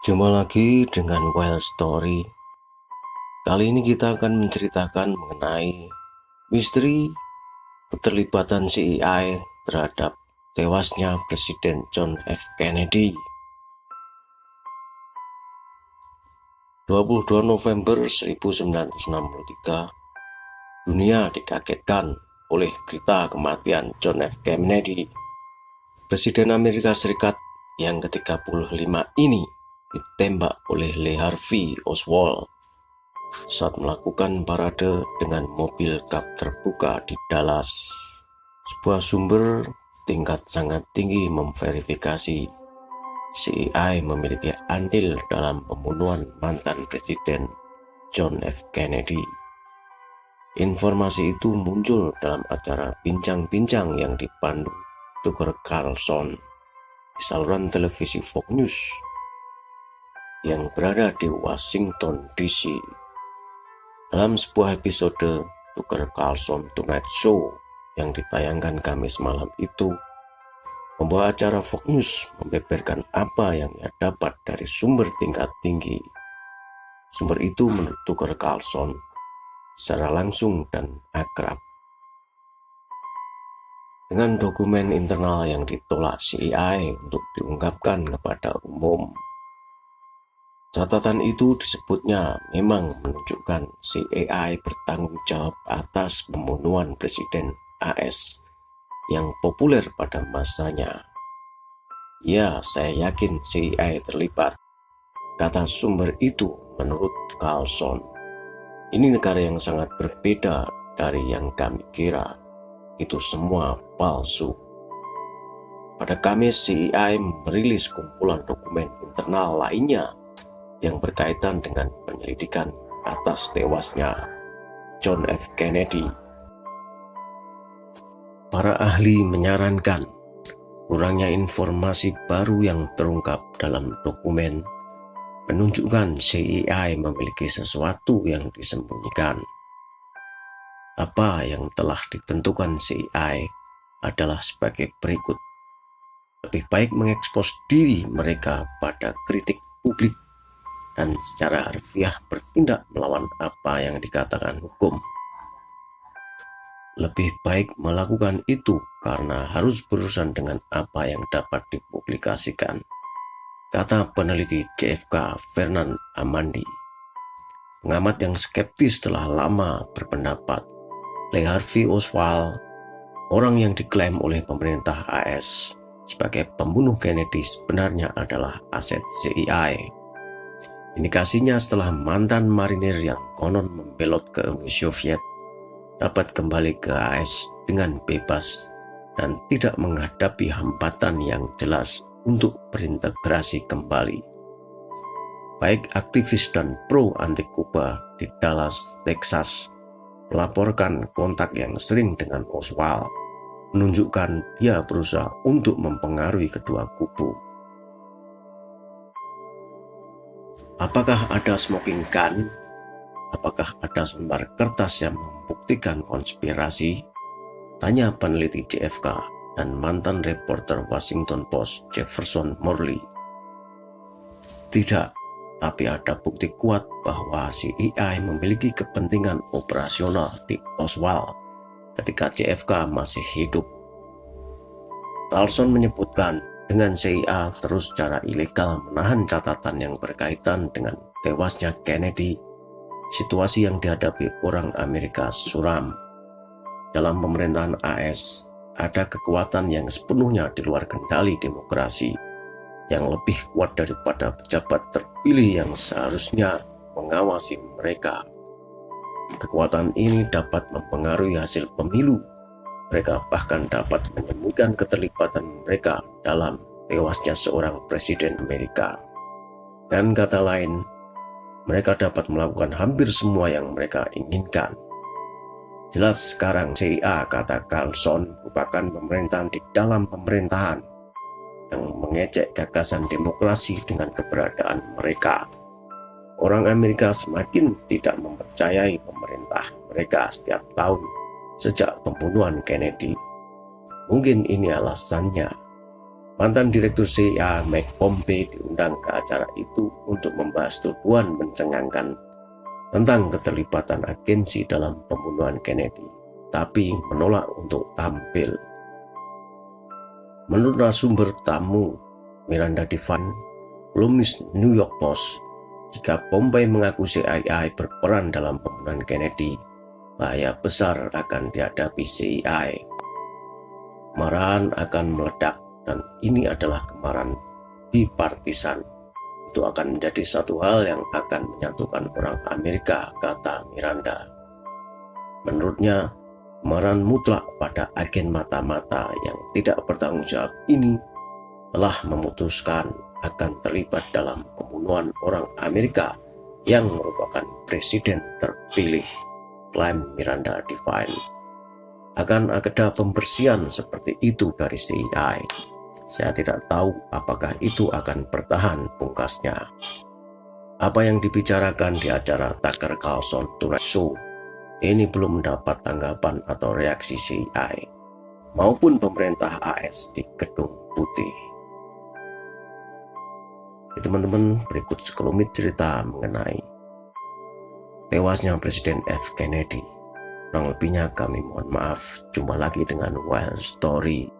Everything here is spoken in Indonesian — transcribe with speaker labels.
Speaker 1: Jumpa lagi dengan Wild Story. Kali ini kita akan menceritakan mengenai misteri keterlibatan CIA terhadap tewasnya Presiden John F. Kennedy. 22 November 1963, dunia dikagetkan oleh berita kematian John F. Kennedy. Presiden Amerika Serikat yang ke-35 ini ditembak oleh Lee Harvey Oswald saat melakukan parade dengan mobil kap terbuka di Dallas. Sebuah sumber tingkat sangat tinggi memverifikasi CIA memiliki andil dalam pembunuhan mantan Presiden John F. Kennedy. Informasi itu muncul dalam acara bincang-bincang yang dipandu Tucker Carlson di saluran televisi Fox News yang berada di Washington DC. Dalam sebuah episode Tucker Carlson Tonight Show yang ditayangkan Kamis malam itu, pembawa acara Fox News membeberkan apa yang ia dapat dari sumber tingkat tinggi. Sumber itu menurut Tucker Carlson secara langsung dan akrab dengan dokumen internal yang ditolak CIA untuk diungkapkan kepada umum. Catatan itu disebutnya memang menunjukkan CIA bertanggung jawab atas pembunuhan Presiden AS yang populer pada masanya. Ya, saya yakin CIA terlibat, kata sumber itu menurut Carlson. Ini negara yang sangat berbeda dari yang kami kira. Itu semua palsu. Pada Kamis, CIA merilis kumpulan dokumen internal lainnya yang berkaitan dengan penyelidikan atas tewasnya John F. Kennedy. Para ahli menyarankan kurangnya informasi baru yang terungkap dalam dokumen menunjukkan CIA memiliki sesuatu yang disembunyikan. Apa yang telah ditentukan CIA adalah sebagai berikut. Lebih baik mengekspos diri mereka pada kritik publik dan secara harfiah bertindak melawan apa yang dikatakan hukum. Lebih baik melakukan itu karena harus berurusan dengan apa yang dapat dipublikasikan, kata peneliti JFK Fernand Amandi. Pengamat yang skeptis telah lama berpendapat Lee Harvey Oswald, orang yang diklaim oleh pemerintah AS sebagai pembunuh Kennedy, sebenarnya adalah aset CIA. Indikasinya setelah mantan marinir yang konon membelot ke Uni Soviet dapat kembali ke AS dengan bebas dan tidak menghadapi hambatan yang jelas untuk berintegrasi kembali. Baik aktivis dan pro anti Kuba di Dallas, Texas melaporkan kontak yang sering dengan Oswald, menunjukkan dia berusaha untuk mempengaruhi kedua kubu. Apakah ada smoking gun? Apakah ada selembar kertas yang membuktikan konspirasi? Tanya peneliti JFK dan mantan reporter Washington Post Jefferson Morley. Tidak, tapi ada bukti kuat bahwa CIA memiliki kepentingan operasional di Oswald ketika JFK masih hidup. Carlson menyebutkan dengan CIA terus secara ilegal menahan catatan yang berkaitan dengan tewasnya Kennedy, situasi yang dihadapi orang Amerika suram. Dalam pemerintahan AS, ada kekuatan yang sepenuhnya di luar kendali demokrasi, yang lebih kuat daripada pejabat terpilih yang seharusnya mengawasi mereka. Kekuatan ini dapat mempengaruhi hasil pemilu. Mereka bahkan dapat menyembunyikan keterlibatan mereka dalam tewasnya seorang presiden Amerika. Dan kata lain, mereka dapat melakukan hampir semua yang mereka inginkan. Jelas sekarang CIA, kata Carlson, merupakan pemerintahan di dalam pemerintahan yang mengejek gagasan demokrasi dengan keberadaan mereka. Orang Amerika semakin tidak mempercayai pemerintah mereka setiap tahun sejak pembunuhan Kennedy. Mungkin ini alasannya. Mantan Direktur CIA Mike Pompeo diundang ke acara itu untuk membahas tuduhan mencengangkan tentang keterlibatan agensi dalam pembunuhan Kennedy, tapi menolak untuk tampil. Menurut narasumber tamu, Miranda Devine, kolumnis New York Post, jika Pompeo mengaku CIA berperan dalam pembunuhan Kennedy, bahaya besar akan dihadapi CIA. Kemarahan akan meledak, dan ini adalah kemarahan bipartisan. Itu akan menjadi satu hal yang akan menyatukan orang Amerika, kata Miranda. Menurutnya, kemarahan mutlak pada agen mata-mata yang tidak bertanggung jawab ini telah memutuskan akan terlibat dalam pembunuhan orang Amerika yang merupakan presiden terpilih, klaim Miranda Devine. Akan ada pembersihan seperti itu dari CIA. Saya tidak tahu apakah itu akan bertahan, pungkasnya. Apa yang dibicarakan di acara Tucker Carlson Tonight Show ini belum mendapat tanggapan atau reaksi CIA maupun pemerintah AS di Gedung Putih. Teman-teman, berikut sekelumit cerita mengenai tewasnya Presiden F. Kennedy. Kurang lebihnya kami mohon maaf. Jumpa lagi dengan Wild Story.